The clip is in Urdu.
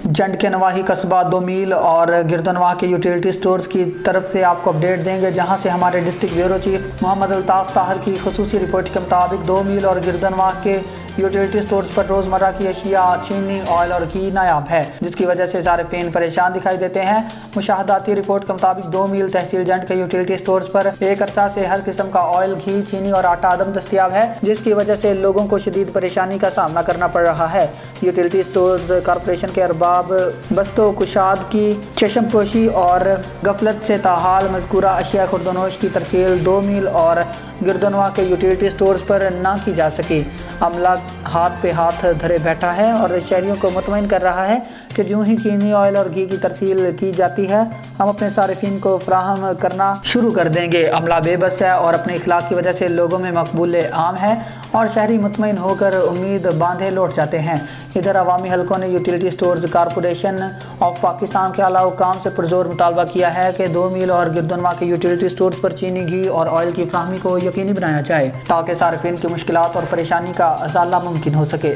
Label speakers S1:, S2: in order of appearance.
S1: جنڈ کے نواحی قصبہ 2 میل اور گردنواہ کے یوٹیلیٹی سٹورز کی طرف سے آپ کو اپڈیٹ دیں گے، جہاں سے ہمارے ڈسٹرکٹ بیورو چیف محمد الطاف طاہر کی خصوصی رپورٹ کے مطابق 2 میل اور گردنواہ کے یوٹیلیٹی سٹورز پر روزمرہ کی اشیاء چینی، آئل اور گھی نایاب ہے، جس کی وجہ سے صارفین پریشان دکھائی دیتے ہیں۔ مشاہداتی رپورٹ کے مطابق 2 میل تحصیل جنڈ کے یوٹیلیٹی سٹورز پر ایک عرصہ سے ہر قسم کا آئل، گھی، چینی اور آٹا عدم دستیاب ہے، جس کی وجہ سے لوگوں کو شدید پریشانی کا سامنا کرنا پڑ رہا ہے۔ یوٹیلیٹی سٹورز کارپوریشن کے ارباب بست و کشاد کی چشم پوشی اور غفلت سے تاحال مذکورہ اشیاء خوردونوش کی ترسیل 2 میل اور گردنواہ کے یوٹیلیٹی سٹورز پر نہ کی جا سکی۔ عملہ ہاتھ پہ ہاتھ دھرے بیٹھا ہے اور شہریوں کو مطمئن کر رہا ہے کہ جو ہی چینی، آئل اور گھی کی ترسیل کی جاتی ہے، ہم اپنے صارفین کو فراہم کرنا شروع کر دیں گے۔ عملہ بے بس ہے اور اپنے اخلاق کی وجہ سے لوگوں میں مقبول عام ہے اور شہری مطمئن ہو کر امید باندھے لوٹ جاتے ہیں۔ ادھر عوامی حلقوں نے utility stores corporation of Pakistan کے اعلیٰ حکام سے پرزور مطالبہ کیا ہے کہ 2 میل اور گردنواہ کے یوٹیلیٹی سٹورز پر چینی، گھی اور آئل کی فراہمی کو یقینی بنایا جائے تاکہ صارفین کی مشکلات اور پریشانی کا ازالہ ممکن ہو سکے۔